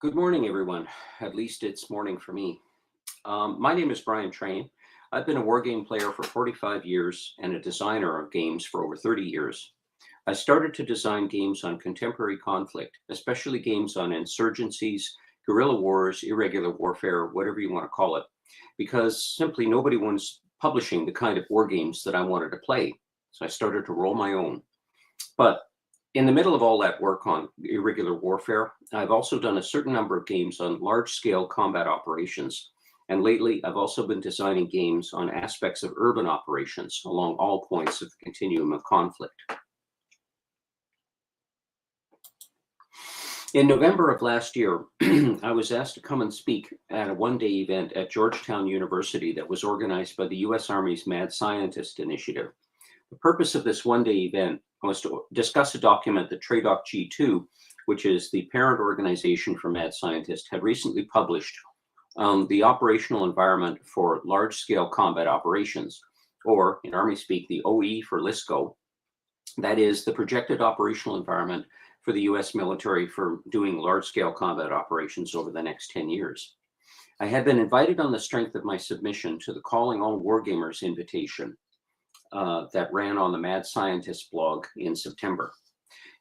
Good morning, everyone. At least it's morning for me. My name is Brian Train. I've been a wargame player for 45 years and a designer of games for over 30 years. I started to design games on contemporary conflict, especially games on insurgencies, guerrilla wars, irregular warfare, whatever you want to call it, because simply nobody was publishing the kind of war games that I wanted to play. So I started to roll my own. But in the middle of all that work on irregular warfare, I've also done a certain number of games on large scale combat operations. And lately, I've also been designing games on aspects of urban operations along all points of the continuum of conflict. In November of last year, I was asked to come and speak at a one-day event at Georgetown University that was organized by the U.S. Army's Mad Scientist Initiative. The purpose of this one-day event was to discuss a document that TRADOC G2, which is the parent organization for Mad Scientist, had recently published the operational environment for large-scale combat operations, or in Army speak, the OE for LISCO. That is the projected operational environment for the U.S. military for doing large-scale combat operations over the next 10 years. I had been invited on the strength of my submission to the Calling All Wargamers invitation that ran on the Mad Scientist blog in September.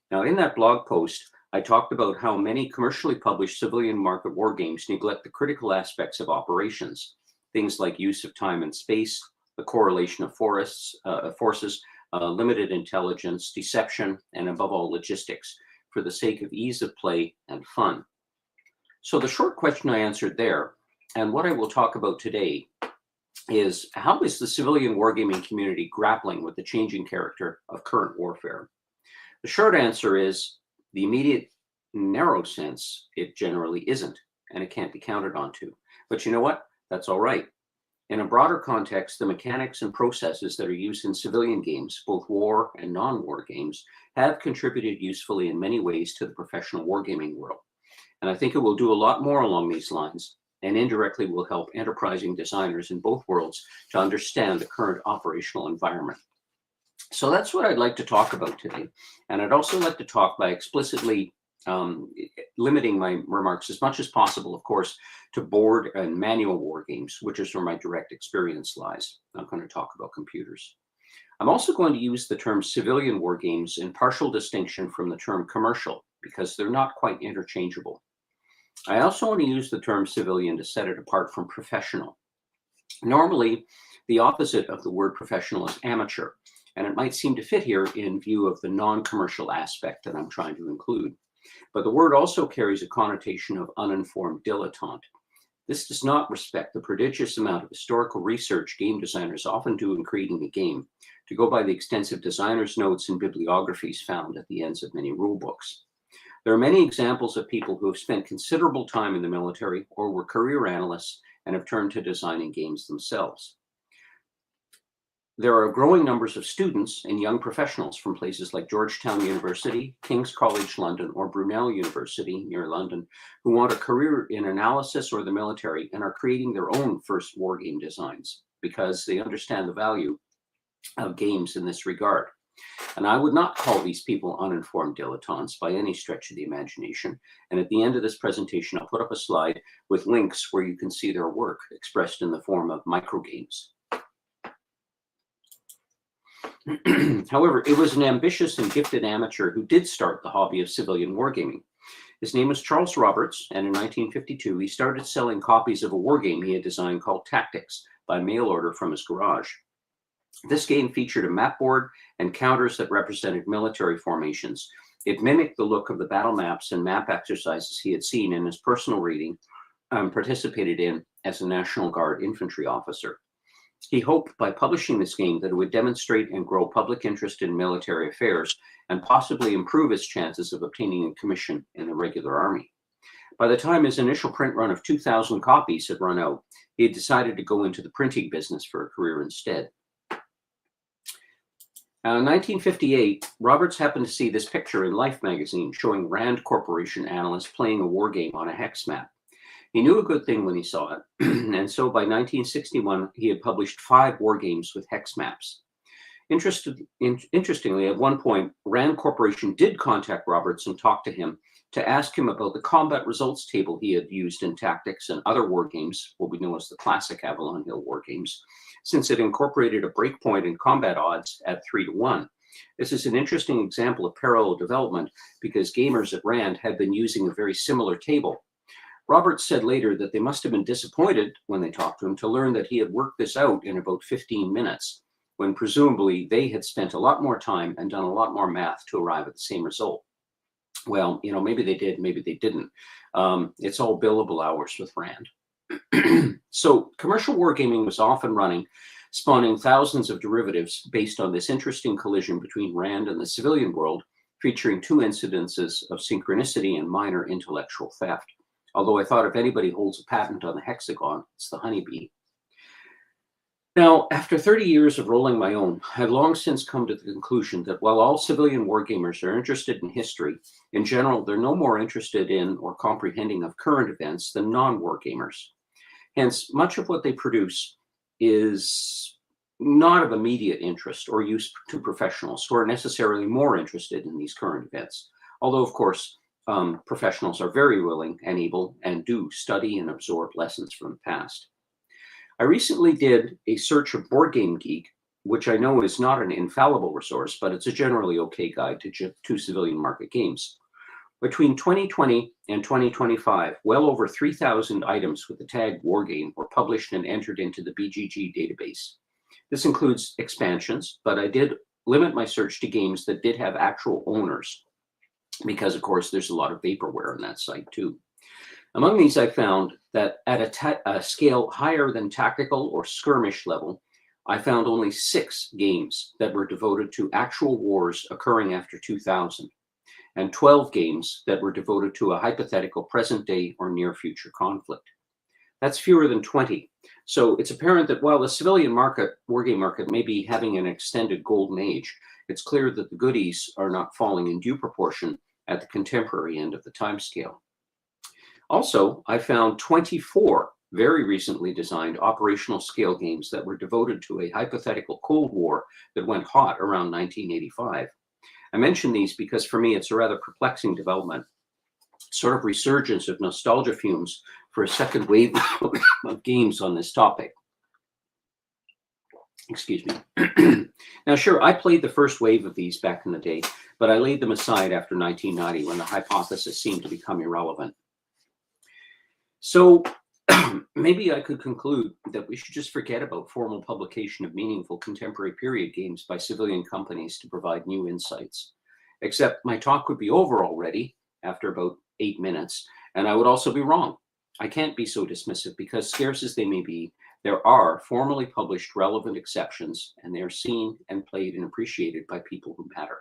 Now, in that blog post, I talked about how many commercially published civilian market war games neglect the critical aspects of operations, things like use of time and space, the correlation of forces, limited intelligence, deception, and above all, logistics, for the sake of ease of play and fun. So the short question I answered there, and what I will talk about today, is how is the civilian wargaming community grappling with the changing character of current warfare? The short answer is the immediate narrow sense, it generally isn't, and it can't be counted onto. But you know what? That's all right. In a broader context, the mechanics and processes that are used in civilian games, both war and non-war games, have contributed usefully in many ways to the professional wargaming world. And I think it will do a lot more along these lines, and indirectly will help enterprising designers in both worlds to understand the current operational environment. So that's what I'd like to talk about today. And I'd also like to talk by explicitly limiting my remarks as much as possible, of course, to board and manual war games, which is where my direct experience lies. I'm going to talk about computers. I'm also going to use the term civilian war games in partial distinction from the term commercial, because they're not quite interchangeable. I also want to use the term civilian to set it apart from professional. Normally, the opposite of the word professional is amateur, and it might seem to fit here in view of the non-commercial aspect that I'm trying to include. But the word also carries a connotation of uninformed dilettante. This does not respect the prodigious amount of historical research game designers often do in creating a game, to go by the extensive designer's notes and bibliographies found at the ends of many rule books. There are many examples of people who have spent considerable time in the military or were career analysts and have turned to designing games themselves. There are growing numbers of students and young professionals from places like Georgetown University, King's College London, or Brunel University near London who want a career in analysis or the military and are creating their own first war game designs because they understand the value of games in this regard. And I would not call these people uninformed dilettantes by any stretch of the imagination. And at the end of this presentation, I'll put up a slide with links where you can see their work expressed in the form of microgames. However, it was an ambitious and gifted amateur who did start the hobby of civilian wargaming. His name was Charles Roberts, and in 1952, he started selling copies of a wargame he had designed called Tactics by mail order from his garage. This game featured a map board and counters that represented military formations. It mimicked the look of the battle maps and map exercises he had seen in his personal reading and participated in as a National Guard infantry officer. He hoped by publishing this game that it would demonstrate and grow public interest in military affairs and possibly improve his chances of obtaining a commission in the regular army. By the time his initial print run of 2,000 copies had run out, he had decided to go into the printing business for a career instead. Now, in 1958, Roberts happened to see this picture in Life magazine showing Rand Corporation analysts playing a war game on a hex map. He knew a good thing when he saw it, and so by 1961, he had published 5 war games with hex maps. Interestingly, at one point, Rand Corporation did contact Roberts and talk to him to ask him about the combat results table he had used in Tactics and other war games, what we know as the classic Avalon Hill war games, since it incorporated a breakpoint in combat odds at 3-to-1. This is an interesting example of parallel development because gamers at Rand had been using a very similar table. Roberts said later that they must have been disappointed when they talked to him to learn that he had worked this out in about 15 minutes, when presumably they had spent a lot more time and done a lot more math to arrive at the same result. Well, maybe they did, maybe they didn't. It's all billable hours with Rand. So commercial wargaming was off and running, spawning thousands of derivatives based on this interesting collision between Rand and the civilian world, featuring 2 incidences of synchronicity and minor intellectual theft. Although I thought if anybody holds a patent on the hexagon, it's the honeybee. Now, after 30 years of rolling my own, I've long since come to the conclusion that while all civilian wargamers are interested in history, in general, they're no more interested in or comprehending of current events than non-wargamers. Hence, much of what they produce is not of immediate interest or use to professionals who are necessarily more interested in these current events. Although, of course, professionals are very willing and able and do study and absorb lessons from the past. I recently did a search of Board Game Geek, which I know is not an infallible resource, but it's a generally okay guide to civilian market games. Between 2020 and 2025, well over 3,000 items with the tag Wargame were published and entered into the BGG database. This includes expansions, but I did limit my search to games that did have actual owners, because of course there's a lot of vaporware on that site too. Among these, I found that at a scale higher than tactical or skirmish level, I found only 6 games that were devoted to actual wars occurring after 2000, and 12 games that were devoted to a hypothetical present day or near future conflict. That's fewer than 20. So it's apparent that while the civilian wargame market may be having an extended golden age, it's clear that the goodies are not falling in due proportion at the contemporary end of the timescale. Also, I found 24 very recently designed operational scale games that were devoted to a hypothetical Cold War that went hot around 1985. I mention these because for me it's a rather perplexing development, sort of resurgence of nostalgia fumes for a second wave of games on this topic. Excuse me. Now, sure, I played the first wave of these back in the day, but I laid them aside after 1990 when the hypothesis seemed to become irrelevant. So maybe I could conclude that we should just forget about formal publication of meaningful contemporary period games by civilian companies to provide new insights. Except my talk would be over already after about 8 minutes, and I would also be wrong. I can't be so dismissive because, scarce as they may be, there are formally published relevant exceptions, and they are seen and played and appreciated by people who matter.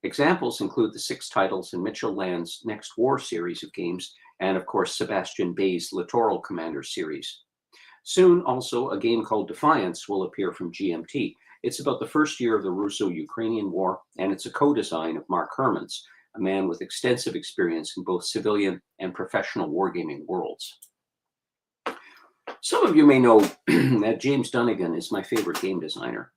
Examples include the 6 titles in Mitchell Land's Next War series of games, and of course Sebastian Bay's Littoral Commander series. Soon also a game called Defiance will appear from GMT. It's about the first year of the Russo-Ukrainian War, and it's a co-design of Mark Herman's, a man with extensive experience in both civilian and professional wargaming worlds. Some of you may know that James Dunnigan is my favorite game designer.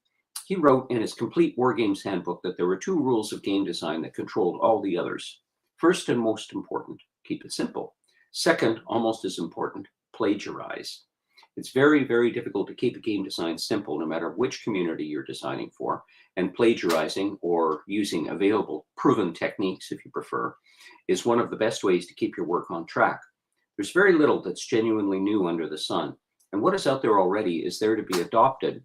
He wrote in his complete Wargames handbook that there were 2 rules of game design that controlled all the others. First and most important, keep it simple. Second, almost as important, plagiarize. It's very, very difficult to keep a game design simple no matter which community you're designing for, and plagiarizing or using available proven techniques, if you prefer, is one of the best ways to keep your work on track. There's very little that's genuinely new under the sun, and what is out there already is there to be adopted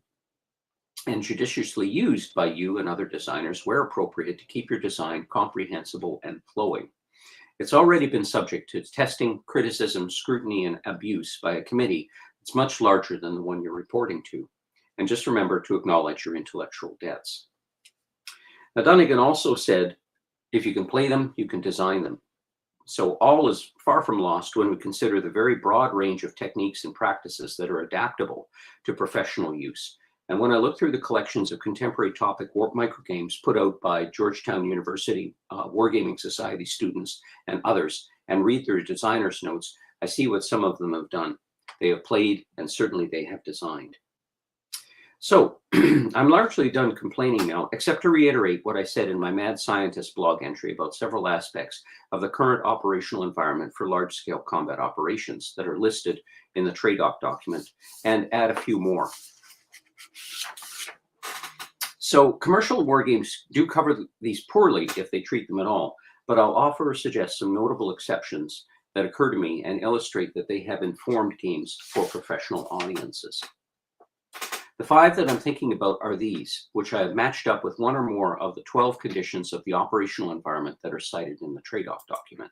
and judiciously used by you and other designers where appropriate to keep your design comprehensible and flowing. It's already been subject to testing, criticism, scrutiny, and abuse by a committee that's much larger than the one you're reporting to. And just remember to acknowledge your intellectual debts. Now, Dunnigan also said, if you can play them, you can design them. So all is far from lost when we consider the very broad range of techniques and practices that are adaptable to professional use. And when I look through the collections of contemporary topic microgames put out by Georgetown University Wargaming Society students and others, and read their designers' notes, I see what some of them have done. They have played, and certainly they have designed. So I'm largely done complaining now, except to reiterate what I said in my Mad Scientist blog entry about several aspects of the current operational environment for large-scale combat operations that are listed in the TRADOC document, and add a few more. So commercial war games do cover these poorly if they treat them at all, but I'll offer or suggest some notable exceptions that occur to me and illustrate that they have informed games for professional audiences. The 5 that I'm thinking about are these, which I have matched up with one or more of the 12 conditions of the operational environment that are cited in the TRADOC document.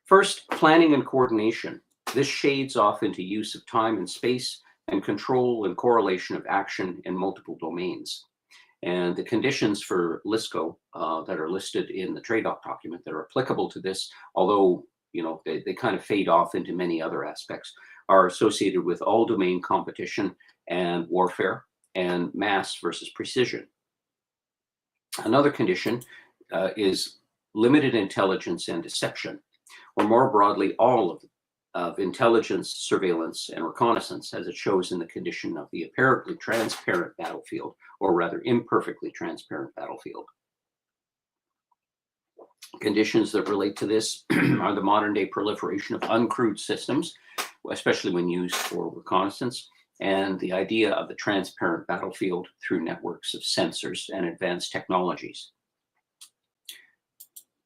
First, planning and coordination. This shades off into use of time and space and control and correlation of action in multiple domains. And the conditions for LISCO that are listed in the TRADOC document that are applicable to this, although they kind of fade off into many other aspects, are associated with all domain competition and warfare and mass versus precision. Another condition is limited intelligence and deception, or more broadly, all of intelligence, surveillance, and reconnaissance, as it shows in the condition of the apparently transparent battlefield, or rather imperfectly transparent battlefield. Conditions that relate to this are the modern day proliferation of uncrewed systems, especially when used for reconnaissance, and the idea of the transparent battlefield through networks of sensors and advanced technologies.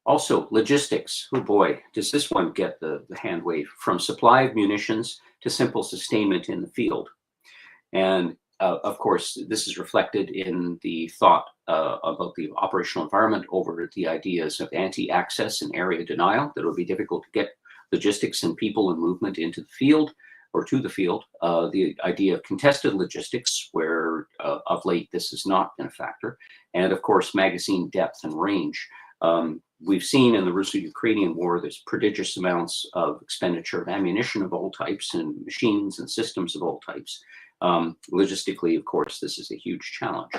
Also, logistics. Oh boy, does this one get the hand wave, from supply of munitions to simple sustainment in the field. And of course, this is reflected in the thought about the operational environment over the ideas of anti-access and area denial, that it would be difficult to get logistics and people and movement into the field or to the field. The idea of contested logistics, where of late this has not been a factor. And of course, magazine depth and range. We've seen in the Russo-Ukrainian war, there's prodigious amounts of expenditure of ammunition of all types and machines and systems of all types. Logistically, of course, this is a huge challenge.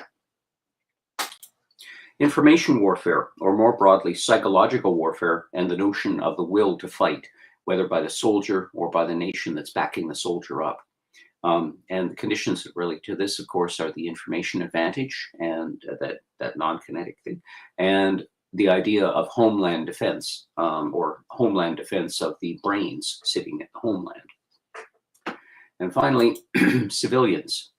Information warfare, or more broadly, psychological warfare, and the notion of the will to fight, whether by the soldier or by the nation that's backing the soldier up. And the conditions that relate to this, of course, are the information advantage and that non-kinetic thing, and the idea of homeland defense, or homeland defense of the brains sitting at the homeland. And finally, civilians.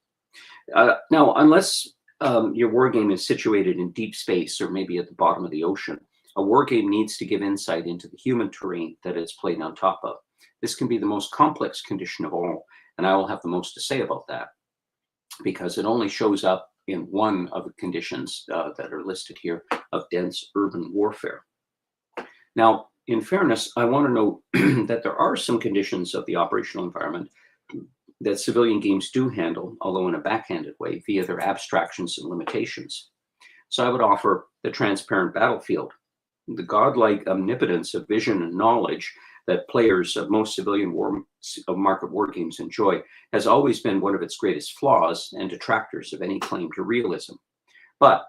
Now, unless your war game is situated in deep space or maybe at the bottom of the ocean, a war game needs to give insight into the human terrain that it's played on top of. This can be the most complex condition of all, and I will have the most to say about that, because it only shows up in one of the conditions that are listed here of dense urban warfare. Now, in fairness, I want to note that there are some conditions of the operational environment that civilian games do handle, although in a backhanded way, via their abstractions and limitations. So I would offer the transparent battlefield, the godlike omnipotence of vision and knowledge that players of most civilian market war games enjoy, has always been one of its greatest flaws and detractors of any claim to realism. But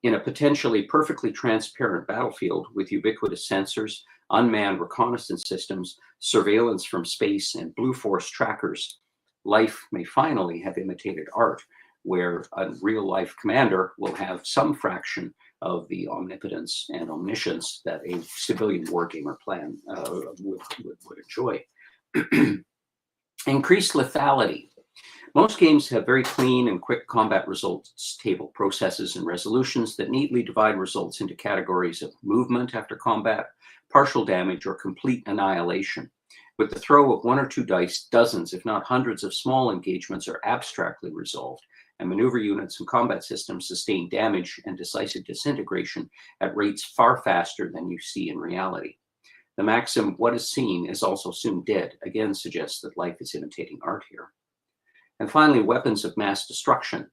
in a potentially perfectly transparent battlefield with ubiquitous sensors, unmanned reconnaissance systems, surveillance from space, and blue force trackers, life may finally have imitated art, where a real-life commander will have some fraction of the omnipotence and omniscience that a civilian wargamer plan would enjoy. Increased lethality. Most games have very clean and quick combat results table processes and resolutions that neatly divide results into categories of movement after combat, partial damage, or complete annihilation. With the throw of 1 or 2 dice, dozens, if not hundreds, of small engagements are abstractly resolved, and maneuver units and combat systems sustain damage and decisive disintegration at rates far faster than you see in reality. The maxim, "what is seen is also soon dead," again suggests that life is imitating art here. And finally, weapons of mass destruction.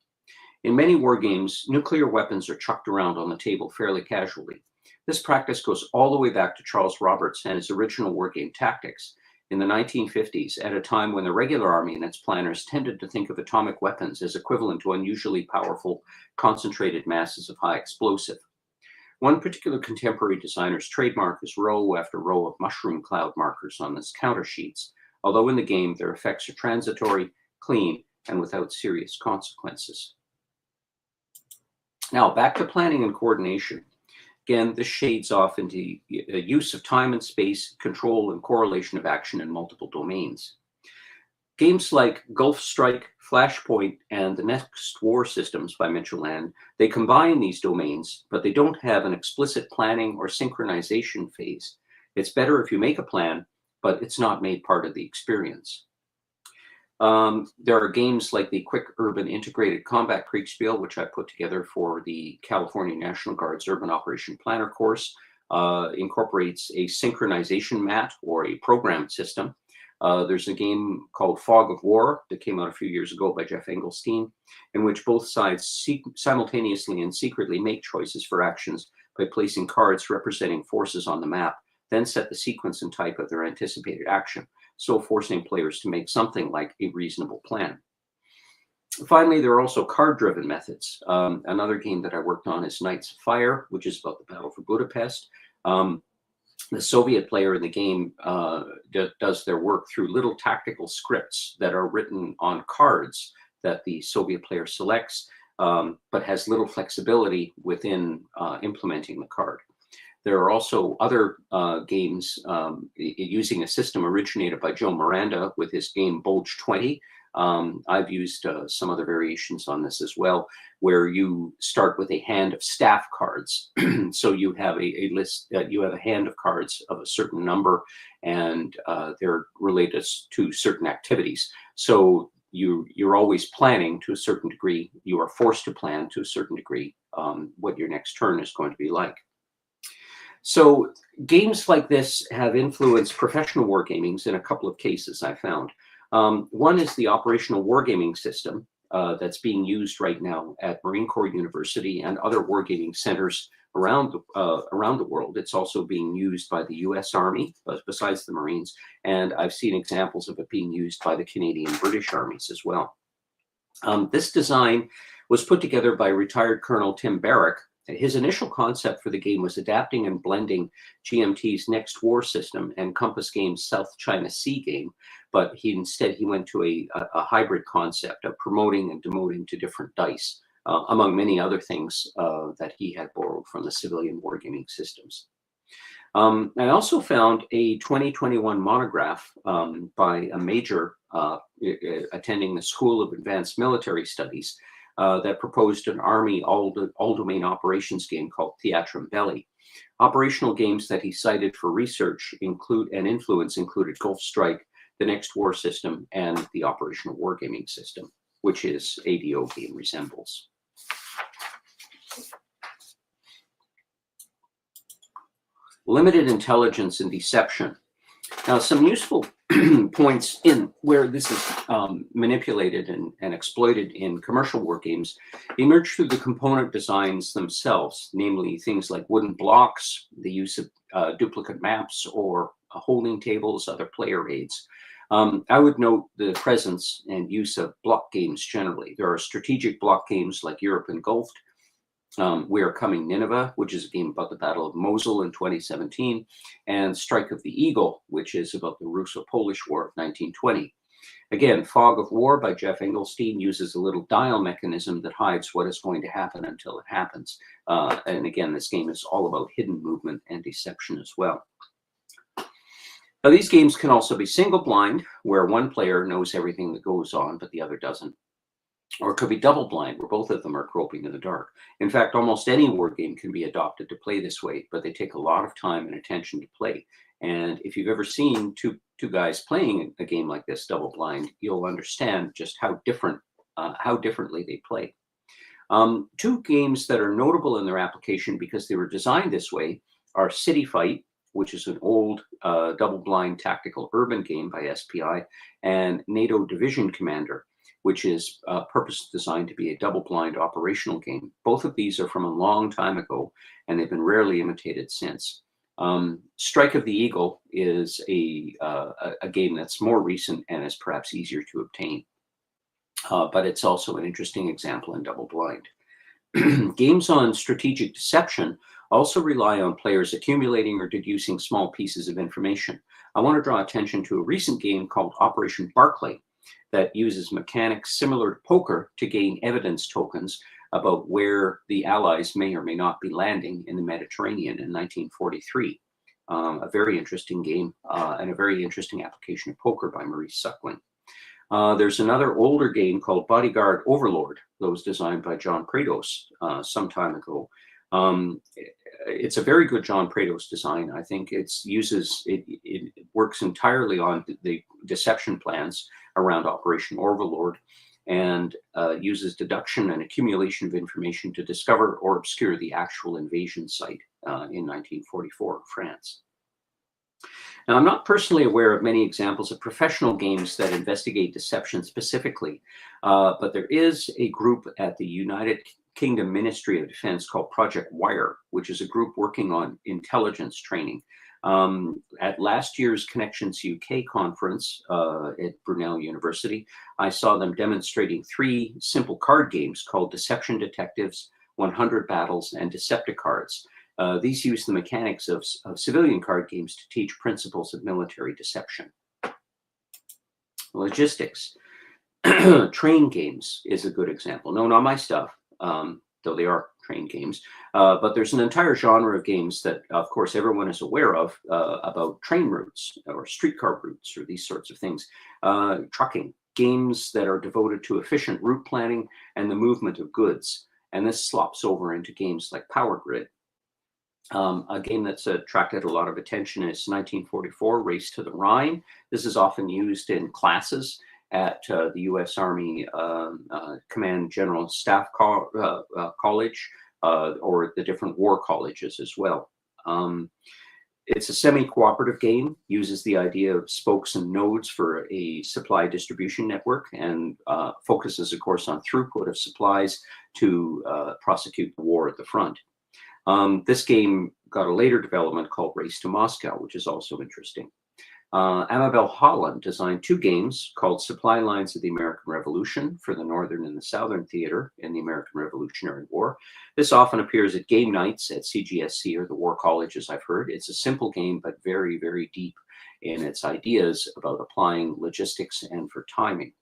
In many war games, nuclear weapons are chucked around on the table fairly casually. This practice goes all the way back to Charles Roberts and his original wargame tactics in the 1950s, at a time when the regular army and its planners tended to think of atomic weapons as equivalent to unusually powerful, concentrated masses of high explosive. One particular contemporary designer's trademark is row after row of mushroom cloud markers on its counter sheets, although in the game their effects are transitory, clean, and without serious consequences. Now, back to planning and coordination. Again, this shades off into use of time and space, control and correlation of action in multiple domains. Games like Gulf Strike, Flashpoint, and the Next War Systems by Mitchell Land, they combine these domains, but they don't have an explicit planning or synchronization phase. It's better if you make a plan, but it's not made part of the experience. There are games like the Quick Urban Integrated Combat Kriegspiel, which I put together for the California National Guard's Urban Operation Planner course, incorporates a synchronization mat or a program system. There's a game called Fog of War that came out a few years ago by Jeff Engelstein, in which both sides simultaneously and secretly make choices for actions by placing cards representing forces on the map, then set the sequence and type of their anticipated action, so forcing players to make something like a reasonable plan. Finally, there are also card-driven methods. Another game that I worked on is Knights of Fire, which is about the Battle for Budapest. The Soviet player in the game does their work through little tactical scripts that are written on cards that the Soviet player selects, but has little flexibility within implementing the card. There are also other games using a system originated by Joe Miranda with his game Bulge 20. I've used some other variations on this as well, where you start with a hand of staff cards. So you have a list, you have a hand of cards of a certain number, and they're related to certain activities. So you're always planning to a certain degree. You are forced to plan to a certain degree what your next turn is going to be like. So games like this have influenced professional wargamings in a couple of cases I found. One is the operational wargaming system that's being used right now at Marine Corps University and other wargaming centers around the world. It's also being used by the U.S. Army, besides the Marines, and I've seen examples of it being used by the Canadian and British armies as well. This design was put together by retired Colonel Tim Barrack. His initial concept for the game was adapting and blending GMT's Next War system and Compass Games' South China Sea game, but instead he went to a hybrid concept of promoting and demoting to different dice, among many other things that he had borrowed from the civilian wargaming systems. I also found a 2021 monograph by a major attending the School of Advanced Military Studies that proposed an Army all-domain operations game called Theatrum Belli. Operational games that he cited for research included Gulf Strike, the Next War system, and the Operational Wargaming system, which his ADO game resembles. Limited intelligence and deception. Now, some useful points in where this is manipulated and exploited in commercial war games emerge through the component designs themselves, namely things like wooden blocks, the use of duplicate maps or holding tables, other player aids. I would note the presence and use of block games generally. There are strategic block games like Europe Engulfed, We Are Coming Nineveh, which is a game about the Battle of Mosul in 2017, and Strike of the Eagle, which is about the Russo-Polish War of 1920. Again, Fog of War by Jeff Engelstein uses a little dial mechanism that hides what is going to happen until it happens. And again, this game is all about hidden movement and deception as well. Now, these games can also be single blind, where one player knows everything that goes on, but the other doesn't. Or it could be double blind, where both of them are groping in the dark. In fact, almost any war game can be adopted to play this way, but they take a lot of time and attention to play. And if you've ever seen two guys playing a game like this, double blind, you'll understand just how differently they play. Two games that are notable in their application because they were designed this way are City Fight, which is an old double-blind tactical urban game by SPI, and NATO Division Commander, which is purpose designed to be a double-blind operational game. Both of these are from a long time ago, and they've been rarely imitated since. Strike of the Eagle is a game that's more recent and is perhaps easier to obtain, but it's also an interesting example in double-blind. Games on strategic deception also rely on players accumulating or deducing small pieces of information. I want to draw attention to a recent game called Operation Barclay that uses mechanics similar to poker to gain evidence tokens about where the Allies may or may not be landing in the Mediterranean in 1943. A very interesting game and a very interesting application of poker by Maurice Suckling. There's another older game called Bodyguard Overlord that was designed by John Prados some time ago. It's a very good John Prados design. I think it works entirely on the deception plans around Operation Overlord, and uses deduction and accumulation of information to discover or obscure the actual invasion site in 1944 France. Now, I'm not personally aware of many examples of professional games that investigate deception specifically, but there is a group at the United Kingdom Ministry of Defense called Project Wire, which is a group working on intelligence training. At last year's Connections UK conference at Brunel University, I saw them demonstrating 3 simple card games called Deception Detectives, 100 Battles, and Decepticards. These use the mechanics of civilian card games to teach principles of military deception. Logistics. Train games is a good example. No, not my stuff, though they are train games. But there's an entire genre of games that, of course, everyone is aware of about train routes or streetcar routes or these sorts of things. Trucking. Games that are devoted to efficient route planning and the movement of goods. And this slops over into games like Power Grid. A game that's attracted a lot of attention is 1944 Race to the Rhine. This is often used in classes at the U.S. Army Command General Staff College or the different war colleges as well. It's a semi-cooperative game, uses the idea of spokes and nodes for a supply distribution network, and focuses, of course, on throughput of supplies to prosecute the war at the front. This game got a later development called Race to Moscow, which is also interesting. Amabel Holland designed 2 games called Supply Lines of the American Revolution for the Northern and the Southern Theater in the American Revolutionary War. This often appears at game nights at CGSC or the war colleges, I've heard. It's a simple game, but very, very deep in its ideas about applying logistics and for timing.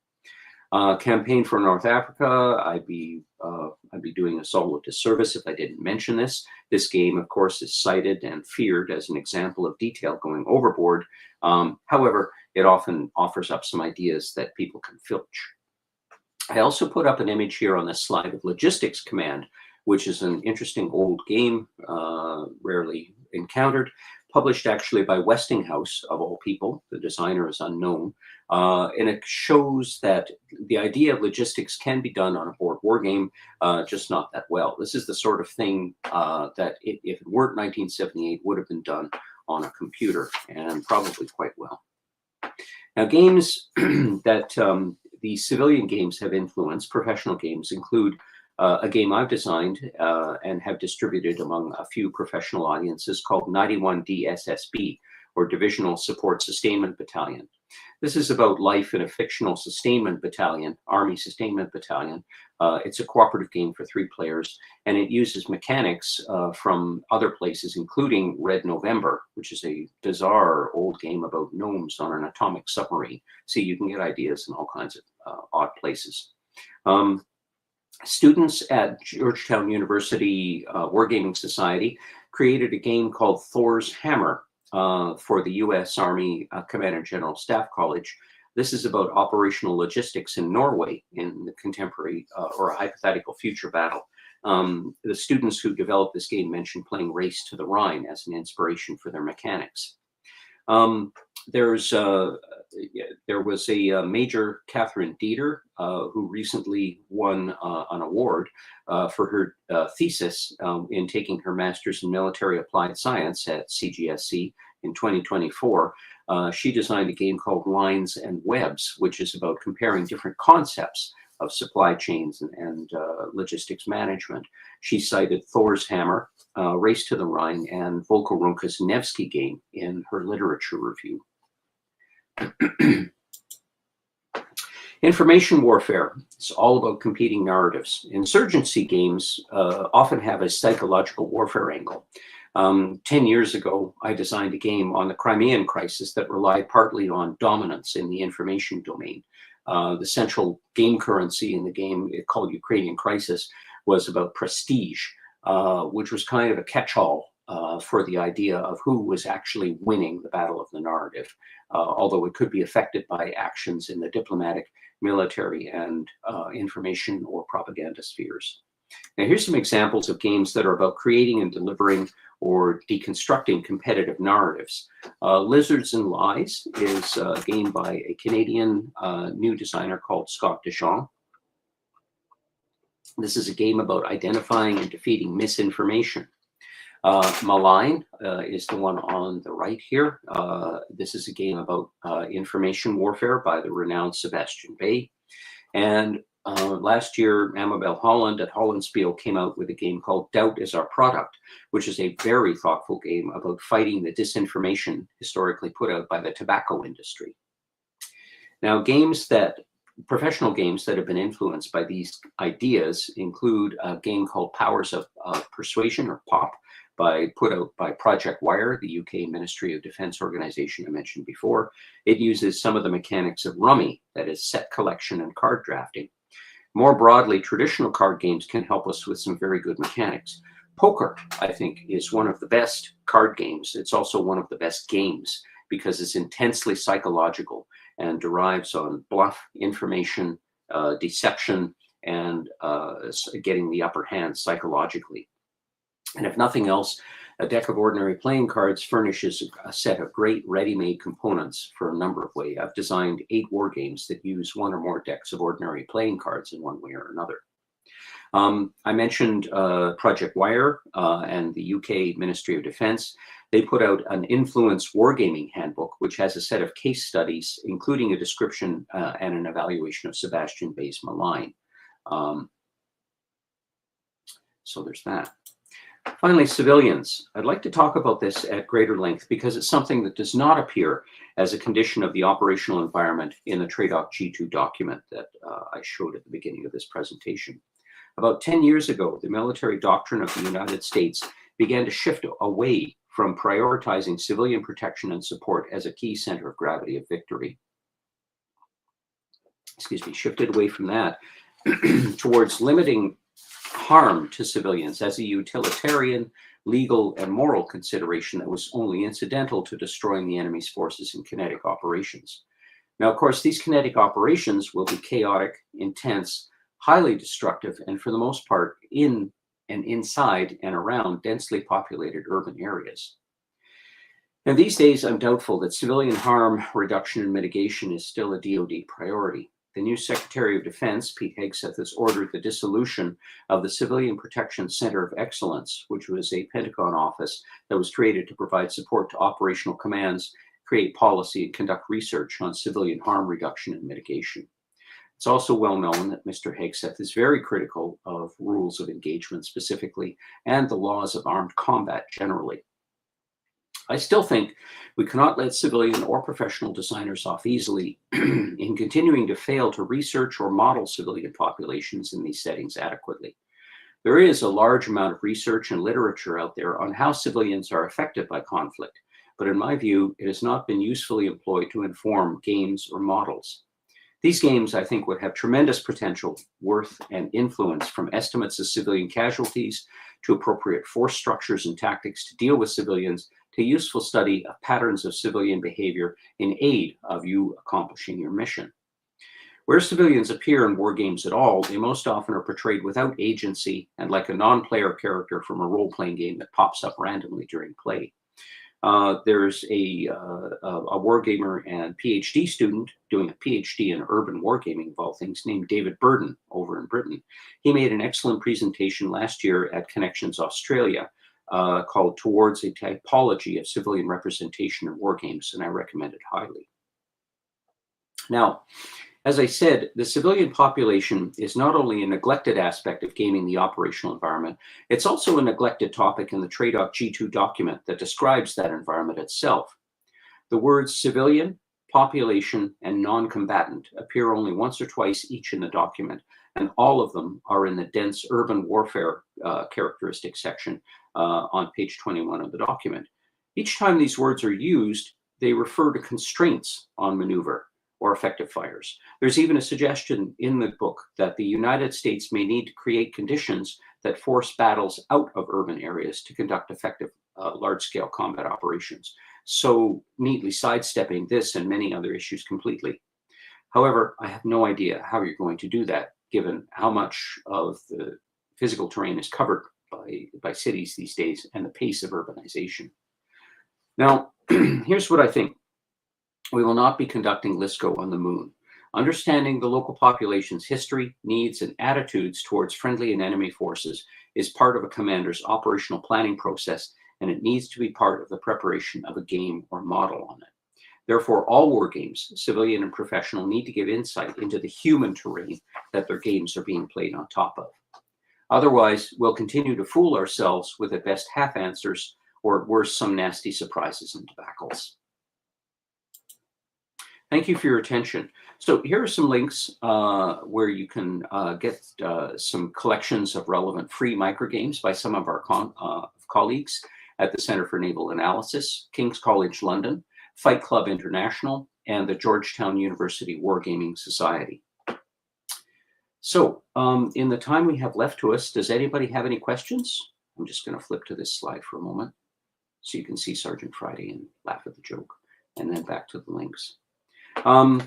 Campaign for North Africa, I'd be doing us all a disservice if I didn't mention this. This game, of course, is cited and feared as an example of detail going overboard. However, it often offers up some ideas that people can filch. I also put up an image here on this slide of Logistics Command, which is an interesting old game, rarely encountered, published actually by Westinghouse, of all people. The designer is unknown. And it shows that the idea of logistics can be done on a board war game, just not that well. This is the sort of thing that if it weren't 1978 would have been done on a computer, and probably quite well. Now, games that the civilian games have influenced, professional games, include a game I've designed and have distributed among a few professional audiences called 91 DSSB, or Divisional Support Sustainment Battalion. This is about life in a fictional sustainment battalion, Army Sustainment Battalion. It's a cooperative game for 3 players, and it uses mechanics from other places, including Red November, which is a bizarre old game about gnomes on an atomic submarine. See, you can get ideas in all kinds of odd places. Students at Georgetown University Wargaming Society created a game called Thor's Hammer for the U.S. Army Command and General Staff College. This is about operational logistics in Norway in the contemporary or a hypothetical future battle. The students who developed this game mentioned playing Race to the Rhine as an inspiration for their mechanics. There was a Major Catherine Dieter who recently won an award for her thesis in taking her master's in military applied science at CGSC in 2024. She designed a game called Lines and Webs, which is about comparing different concepts of supply chains and logistics management. She cited Thor's Hammer, Race to the Rhine, and Volko Runke's Nevsky game in her literature review. Information warfare is all about competing narratives. Insurgency games often have a psychological warfare angle. 10 years ago, I designed a game on the Crimean crisis that relied partly on dominance in the information domain. The central game currency in the game, called Ukrainian Crisis, was about prestige, which was kind of a catch-all for the idea of who was actually winning the battle of the narrative, although it could be affected by actions in the diplomatic, military, and information or propaganda spheres. Now, here's some examples of games that are about creating and delivering or deconstructing competitive narratives. Lizards and Lies is a game by a Canadian new designer called Scott Dejean. This is a game about identifying and defeating misinformation. Malign is the one on the right here. This is a game about information warfare by the renowned Sebastian Bay. And last year, Amabel Holland at Hollandspiel came out with a game called Doubt is Our Product, which is a very thoughtful game about fighting the disinformation historically put out by the tobacco industry. Now, professional games that have been influenced by these ideas include a game called Powers of Persuasion, or POP, put out by Project Wire, the UK Ministry of Defence organization I mentioned before. It uses some of the mechanics of rummy, that is set collection and card drafting. More broadly, traditional card games can help us with some very good mechanics. Poker, I think, is one of the best card games. It's also one of the best games because it's intensely psychological and derives on bluff, information, deception, and getting the upper hand psychologically. And if nothing else, a deck of ordinary playing cards furnishes a set of great ready-made components for a number of ways. I've designed 8 war games that use one or more decks of ordinary playing cards in one way or another. I mentioned Project Wire and the UK Ministry of Defence. They put out an influence wargaming handbook, which has a set of case studies, including a description and an evaluation of Sebastian Bay's Malign. So there's that. Finally, civilians. I'd like to talk about this at greater length because it's something that does not appear as a condition of the operational environment in the TRADOC G2 document that I showed at the beginning of this presentation. About 10 years ago, the military doctrine of the United States began to shift away from prioritizing civilian protection and support as a key center of gravity of victory. Shifted away from that towards limiting harm to civilians as a utilitarian, legal, and moral consideration that was only incidental to destroying the enemy's forces in kinetic operations. Now, of course, these kinetic operations will be chaotic, intense, highly destructive, and for the most part in and inside and around densely populated urban areas. And these days, I'm doubtful that civilian harm reduction and mitigation is still a DoD priority. The new Secretary of Defense, Pete Hegseth, has ordered the dissolution of the Civilian Protection Center of Excellence, which was a Pentagon office that was created to provide support to operational commands, create policy, and conduct research on civilian harm reduction and mitigation. It's also well known that Mr. Hegseth is very critical of rules of engagement specifically and the laws of armed combat generally. I still think we cannot let civilian or professional designers off easily in continuing to fail to research or model civilian populations in these settings adequately. There is a large amount of research and literature out there on how civilians are affected by conflict, but in my view, it has not been usefully employed to inform games or models. These games, I think, would have tremendous potential, worth, and influence from estimates of civilian casualties to appropriate force structures and tactics to deal with civilians to useful study of patterns of civilian behavior in aid of you accomplishing your mission. Where civilians appear in war games at all, they most often are portrayed without agency and like a non-player character from a role-playing game that pops up randomly during play. There's a wargamer and PhD student doing a PhD in urban wargaming of all things named David Burden over in Britain. He made an excellent presentation last year at Connections Australia called Towards a Typology of Civilian Representation in War Games, and I recommend it highly. Now, as I said, the civilian population is not only a neglected aspect of gaming the operational environment, it's also a neglected topic in the TRADOC G2 document that describes that environment itself. The words civilian, population, and non-combatant appear only once or twice each in the document, and all of them are in the dense urban warfare characteristics section on page 21 of the document. Each time these words are used, they refer to constraints on maneuver or effective fires. There's even a suggestion in the book that the United States may need to create conditions that force battles out of urban areas to conduct effective large-scale combat operations, so neatly sidestepping this and many other issues completely. However, I have no idea how you're going to do that, given how much of the physical terrain is covered by cities these days and the pace of urbanization. Now, here's what I think. We will not be conducting LISCO on the moon. Understanding the local population's history, needs, and attitudes towards friendly and enemy forces is part of a commander's operational planning process, and it needs to be part of the preparation of a game or model on it. Therefore, all war games, civilian and professional, need to give insight into the human terrain that their games are being played on top of. Otherwise, we'll continue to fool ourselves with at best half answers, or at worst, some nasty surprises and debacles. Thank you for your attention. So here are some links where you can get some collections of relevant free microgames by some of our colleagues at the Center for Naval Analysis, King's College London, Fight Club International, and the Georgetown University Wargaming Society. So in the time we have left to us, does anybody have any questions? I'm just going to flip to this slide for a moment so you can see Sergeant Friday and laugh at the joke, and then back to the links. How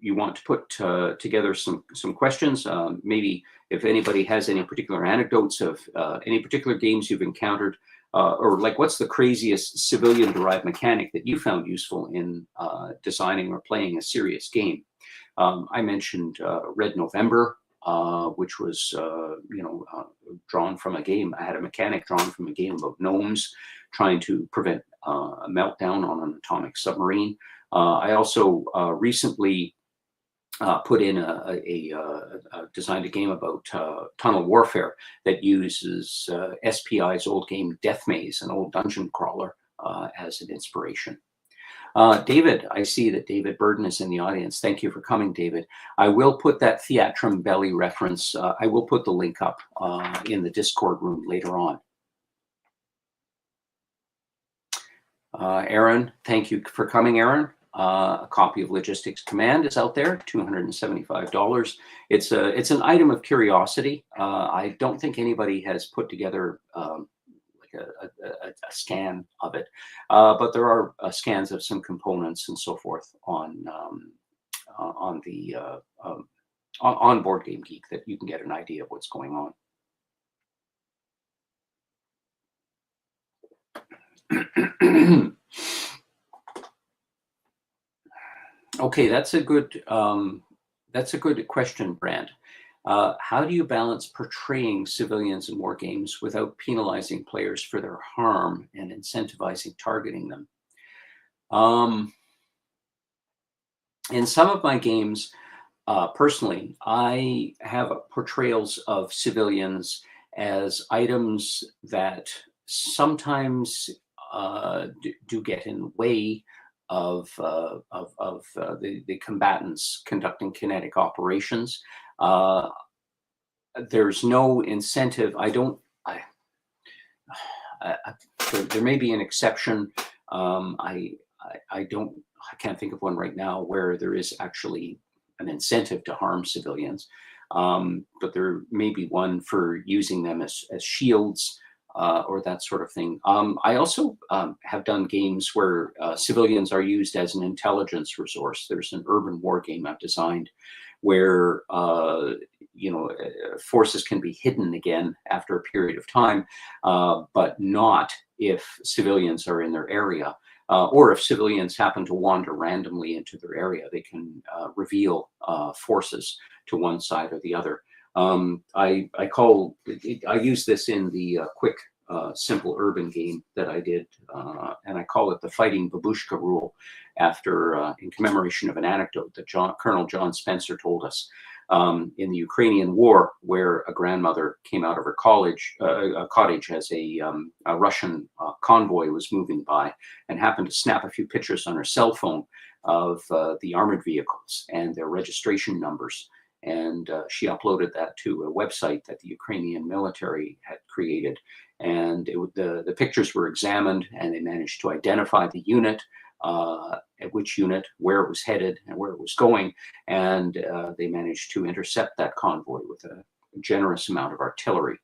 you want to put together some questions, maybe if anybody has any particular anecdotes of any particular games you've encountered, or like what's the craziest civilian-derived mechanic that you found useful in designing or playing a serious game. I mentioned Red November, which was drawn from a game. I had a mechanic drawn from a game about gnomes trying to prevent a meltdown on an atomic submarine. I also recently put in designed a game about tunnel warfare that uses SPI's old game Death Maze, an old dungeon crawler, as an inspiration. David, I see that David Burden is in the audience. Thank you for coming, David. I will put that Theatrum Belli reference, I will put the link up in the Discord room later on. Aaron, thank you for coming, Aaron. A copy of Logistics Command is out there, $275. It's an item of curiosity. I don't think anybody has put together like a scan of it, but there are scans of some components and so forth on Board Game Geek that you can get an idea of what's going on. Okay, that's a good question, Brand. How do you balance portraying civilians in war games without penalizing players for their harm and incentivizing targeting them? In some of my games, personally, I have portrayals of civilians as items that sometimes do get in the way of the combatants conducting kinetic operations. There's no incentive. There may be an exception. I can't think of one right now where there is actually an incentive to harm civilians, but there may be one for using them as shields. Or that sort of thing. I also have done games where civilians are used as an intelligence resource. There's an urban war game I've designed where forces can be hidden again after a period of time, but not if civilians are in their area. Or if civilians happen to wander randomly into their area, they can reveal forces to one side or the other. I use this in the quick, simple urban game that I did, and I call it the Fighting Babushka Rule, after in commemoration of an anecdote that Colonel John Spencer told us in the Ukrainian War, where a grandmother came out of her cottage as a Russian convoy was moving by, and happened to snap a few pictures on her cell phone of the armored vehicles and their registration numbers. And she uploaded that to a website that the Ukrainian military had created. And the pictures were examined, and they managed to identify the unit. at which unit, where it was headed, and where it was going, and they managed to intercept that convoy with a generous amount of artillery.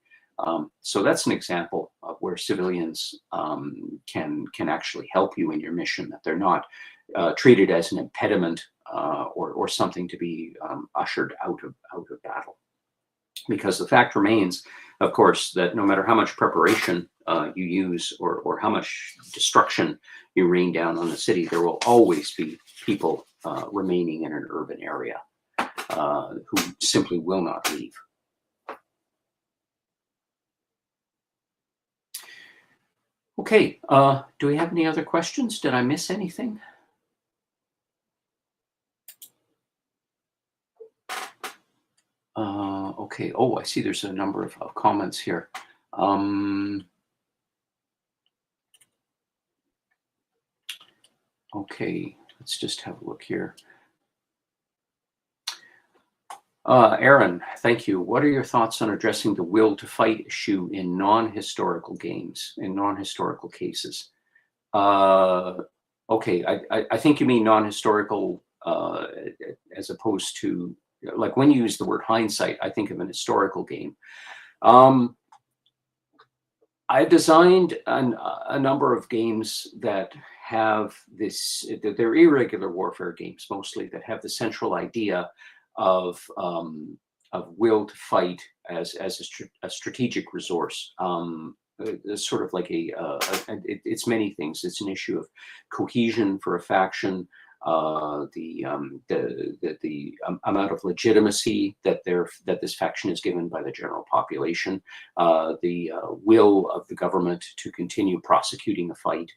So that's an example of where civilians can actually help you in your mission, that they're not treated as an impediment or something to be ushered out of battle. Because the fact remains, of course, that no matter how much preparation you use or how much destruction you rain down on the city, there will always be people remaining in an urban area who simply will not leave. Okay, do we have any other questions? Did I miss anything? Okay, oh, I see there's a number of comments here. Okay, let's just have a look here. Aaron, thank you. What are your thoughts on addressing the will to fight issue in non-historical games, in non-historical cases? Okay, I think you mean non-historical as opposed to, like when you use the word hindsight, I think of an historical game. I designed a number of games that have this, they're irregular warfare games mostly, that have the central idea of will to fight as a strategic resource. It's sort of like it's many things. It's an issue of cohesion for a faction, the amount of legitimacy that this faction is given by the general population, the will of the government to continue prosecuting the fight.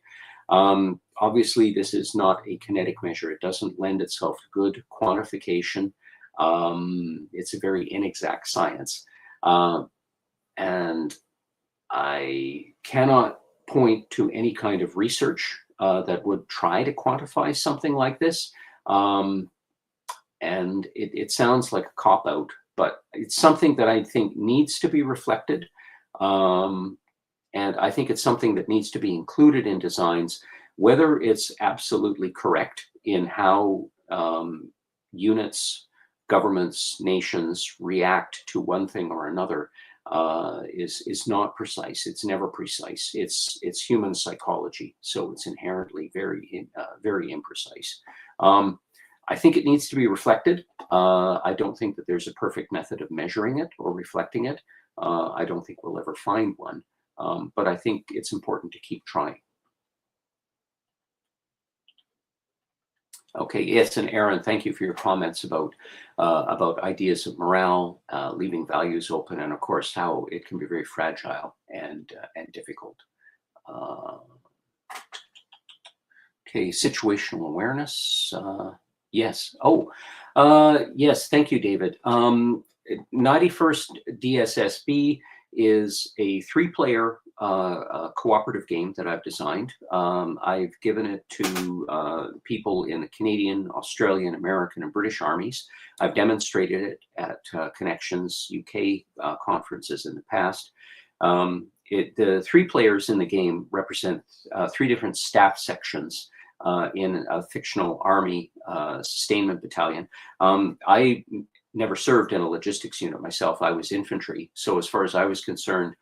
Obviously, this is not a kinetic measure. It doesn't lend itself to good quantification. It's a very inexact science. And I cannot point to any kind of research that would try to quantify something like this. And it sounds like a cop-out, but it's something that I think needs to be reflected. And I think it's something that needs to be included in designs, whether it's absolutely correct in how units, governments, nations react to one thing or another is not precise. It's never precise. It's human psychology, so it's inherently very imprecise. I think it needs to be reflected. I don't think that there's a perfect method of measuring it or reflecting it. I don't think we'll ever find one, but I think it's important to keep trying. Okay, yes, and Aaron, thank you for your comments about ideas of morale, leaving values open, and of course how it can be very fragile and difficult. Okay, situational awareness. Yes. Oh, yes. Thank you, David. 91st DSSB is a 3-player cooperative game that I've designed. I've given it to people in the Canadian, Australian, American, and British armies. I've demonstrated it at Connections UK conferences in the past. The 3 players in the game represent 3 different staff sections in a fictional army sustainment battalion. I never served in a logistics unit myself. I was infantry. So as far as I was concerned,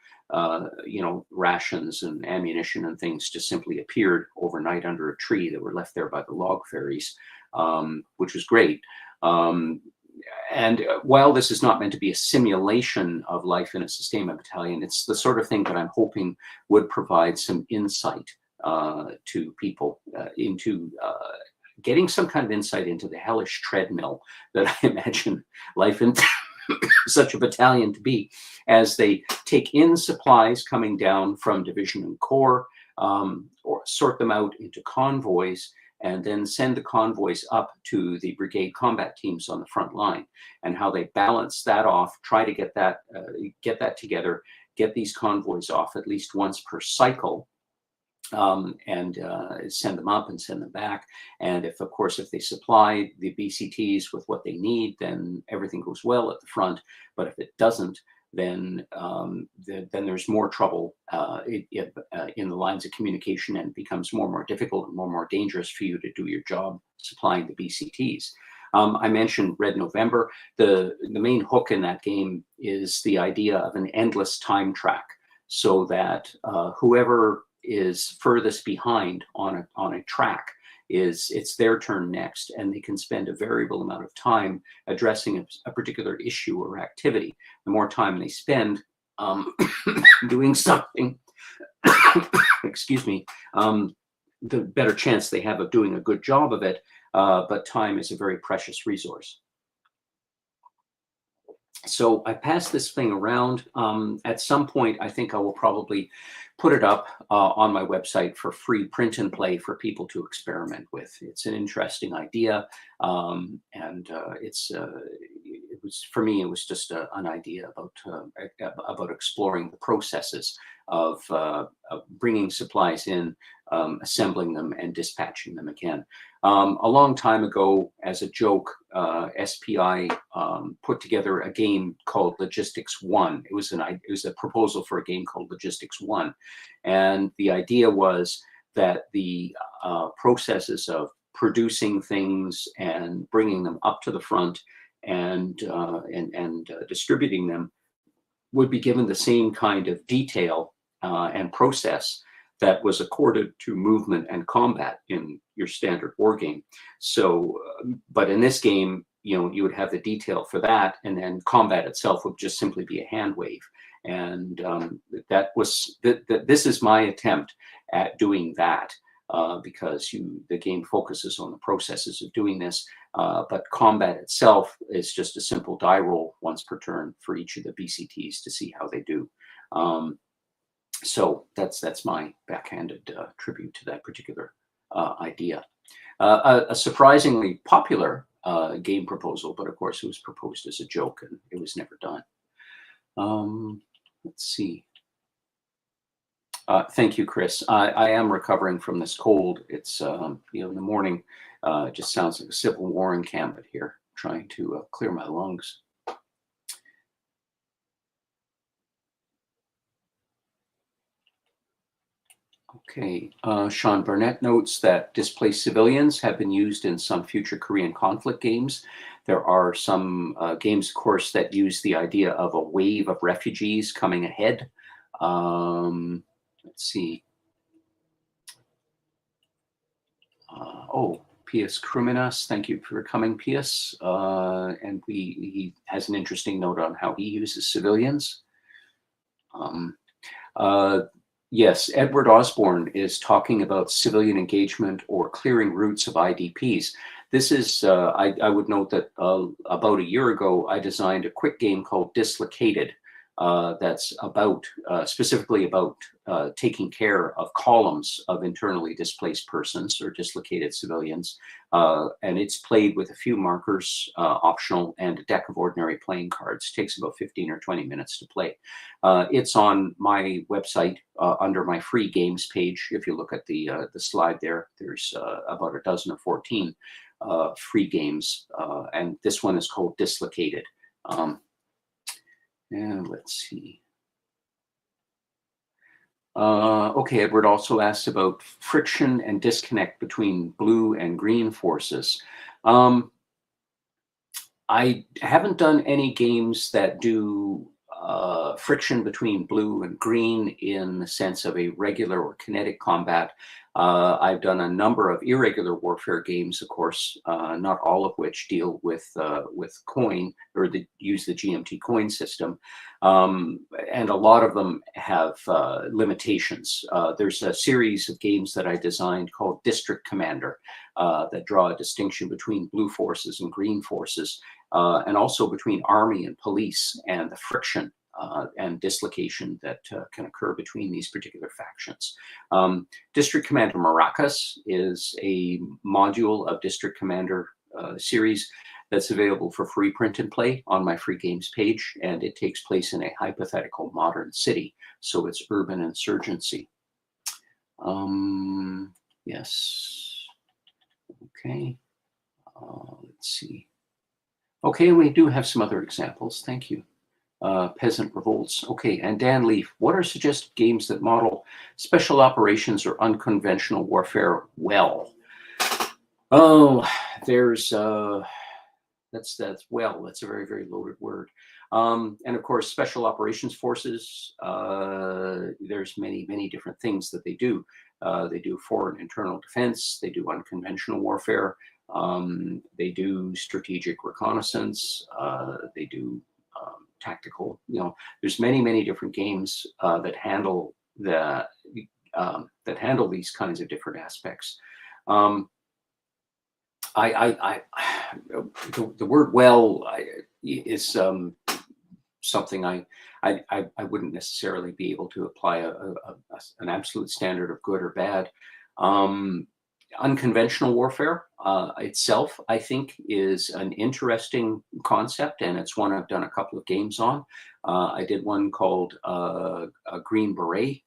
rations and ammunition and things just simply appeared overnight under a tree that were left there by the log ferries, which was great. And while this is not meant to be a simulation of life in a sustainment battalion, it's the sort of thing that I'm hoping would provide some insight to people into getting some kind of insight into the hellish treadmill that I imagine life in such a battalion to be, as they take in supplies coming down from division and corps, or sort them out into convoys, and then send the convoys up to the brigade combat teams on the front line, and how they balance that off, try to get that together, get these convoys off at least once per cycle, and send them up and send them back. And if, of course, if they supply the BCTs with what they need, then everything goes well at the front. But if it doesn't, then then there's more trouble in the lines of communication, and it becomes more and more difficult and more and more dangerous for you to do your job supplying the BCTs. I mentioned Red November. The main hook in that game is the idea of an endless time track, so that whoever is furthest behind on a track, it's their turn next, and they can spend a variable amount of time addressing a particular issue or activity. The more time they spend doing something, excuse me, the better chance they have of doing a good job of it. But time is a very precious resource. So I pass this thing around. At some point, I think I will probably put it up on my website for free print and play for people to experiment with. It's an interesting idea, and it was, for me, it was just an idea about exploring the processes of bringing supplies in, assembling them, and dispatching them again. A long time ago, as a joke, SPI put together a game called Logistics 1. It was a proposal for a game called Logistics 1, and the idea was that the processes of producing things and bringing them up to the front and distributing them would be given the same kind of detail and process that was accorded to movement and combat in your standard war game. So, but in this game, you would have the detail for that, and then combat itself would just simply be a hand wave. And this is my attempt at doing that, because the game focuses on the processes of doing this, but combat itself is just a simple die roll once per turn for each of the BCTs to see how they do. So that's my backhanded tribute to that particular idea. A surprisingly popular game proposal, but of course it was proposed as a joke and it was never done. Let's see. Thank you, Chris. I am recovering from this cold. It's in the morning. It just sounds like a civil war encampment here, trying to clear my lungs. Okay, Sean Burnett notes that displaced civilians have been used in some future Korean conflict games. There are some games, of course, that use the idea of a wave of refugees coming ahead. Let's see. Pius Kruminas, thank you for coming, Pius. And he has an interesting note on how he uses civilians. Yes, Edward Osborne is talking about civilian engagement or clearing routes of IDPs. This is, I would note that about a year ago, I designed a quick game called Dislocated, that's specifically about taking care of columns of internally displaced persons or dislocated civilians. And it's played with a few markers, optional, and a deck of ordinary playing cards. It takes about 15 or 20 minutes to play. It's on my website under my free games page. If you look at the slide there, there's about a dozen or 14 free games. And this one is called Dislocated. And let's see. Okay, Edward also asked about friction and disconnect between blue and green forces. I haven't done any games that do friction between blue and green in the sense of a regular or kinetic combat. I've done a number of irregular warfare games, of course, not all of which deal with coin or use the GMT coin system. And a lot of them have limitations. There's a series of games that I designed called District Commander that draw a distinction between blue forces and green forces, and also between army and police, and the friction and dislocation that can occur between these particular factions. District Commander Maracas is a module of District Commander series that's available for free print and play on my free games page, and it takes place in a hypothetical modern city, so it's urban insurgency. Yes. Okay. Let's see. Okay, we do have some other examples. Thank you. Peasant revolts. Okay, and Dan Leaf, what are suggested games that model special operations or unconventional warfare well? Oh, there's that's well. That's a very, very loaded word. And of course, special operations forces. There's many, many different things that they do. They do foreign internal defense. They do unconventional warfare. They do strategic reconnaissance. They do tactical. There's many, many different games that handle these kinds of different aspects. The word well is something I wouldn't necessarily be able to apply an absolute standard of good or bad. Unconventional warfare itself, I think, is an interesting concept, and it's one I've done a couple of games on. I did one called a Green Beret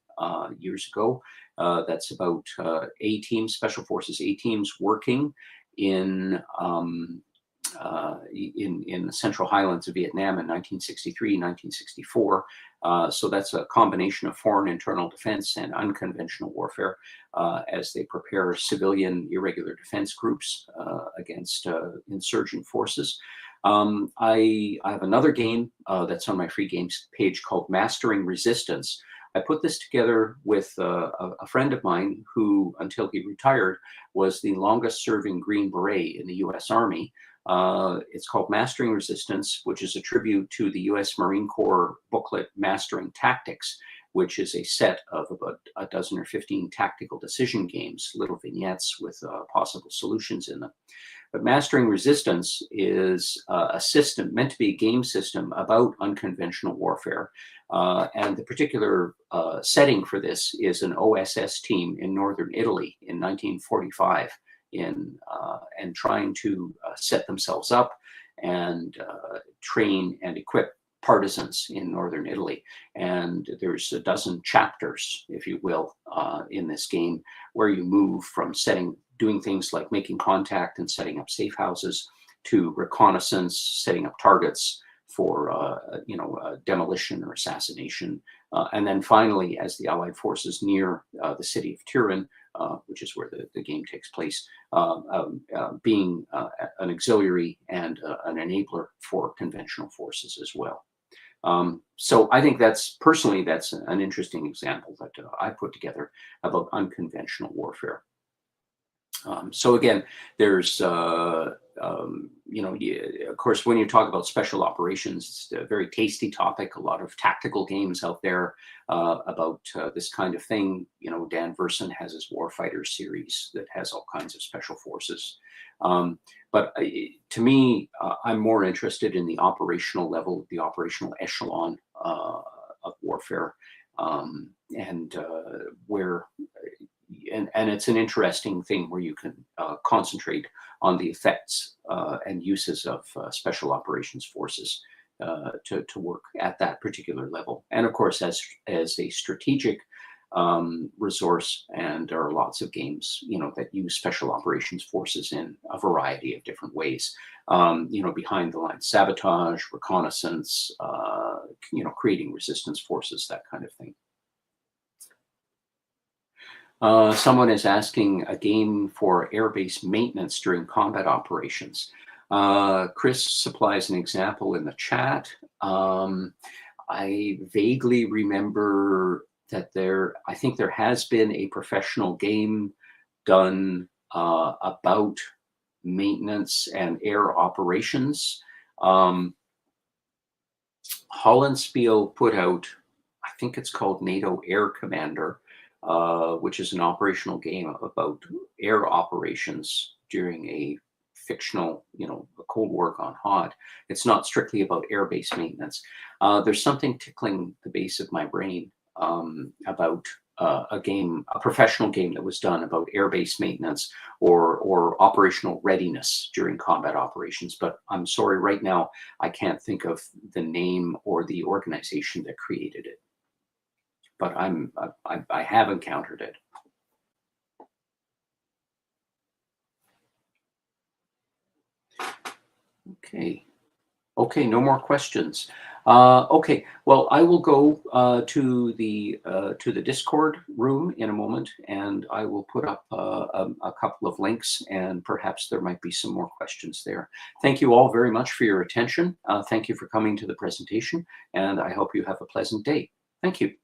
years ago. That's about A-teams, Special Forces A-teams working in the Central Highlands of Vietnam in 1963, 1964. So that's a combination of foreign internal defense and unconventional warfare as they prepare civilian irregular defense groups against insurgent forces. I have another game that's on my free games page called Mastering Resistance. I put this together with a friend of mine who, until he retired, was the longest serving Green Beret in the US Army. It's called Mastering Resistance, which is a tribute to the US Marine Corps booklet Mastering Tactics, which is a set of about a dozen or 15 tactical decision games, little vignettes with possible solutions in them. But Mastering Resistance is a system, meant to be a game system about unconventional warfare. And the particular setting for this is an OSS team in northern Italy in 1945 and trying to set themselves up and train and equip partisans in northern Italy. And there's a dozen chapters, if you will, in this game where you move from doing things like making contact and setting up safe houses to reconnaissance, setting up targets for demolition or assassination. And then finally, as the Allied forces near the city of Turin, which is where the game takes place, being an auxiliary and an enabler for conventional forces as well. So I think that's an interesting example that I put together about unconventional warfare. So again, there's, of course, when you talk about special operations, it's a very tasty topic. A lot of tactical games out there about this kind of thing. Dan Versen has his Warfighter series that has all kinds of special forces. But to me, I'm more interested in the operational level, the operational echelon of warfare, and where. And it's an interesting thing where you can concentrate on the effects and uses of special operations forces to work at that particular level. And of course, as a strategic resource, and there are lots of games, that use special operations forces in a variety of different ways. Behind the line sabotage, reconnaissance, creating resistance forces, that kind of thing. Someone is asking a game for airbase maintenance during combat operations. Chris supplies an example in the chat. I vaguely remember that I think there has been a professional game done about maintenance and air operations. Hollandspiel put out, I think it's called NATO Air Commander, which is an operational game about air operations during a fictional, a Cold War gone hot. It's not strictly about airbase maintenance. There's something tickling the base of my brain about a professional game that was done about airbase maintenance or operational readiness during combat operations. But I'm sorry, right now, I can't think of the name or the organization that created it. But I have encountered it. Okay. Okay, no more questions. Okay, well, I will go to the Discord room in a moment, and I will put up a couple of links, and perhaps there might be some more questions there. Thank you all very much for your attention. Thank you for coming to the presentation, and I hope you have a pleasant day. Thank you.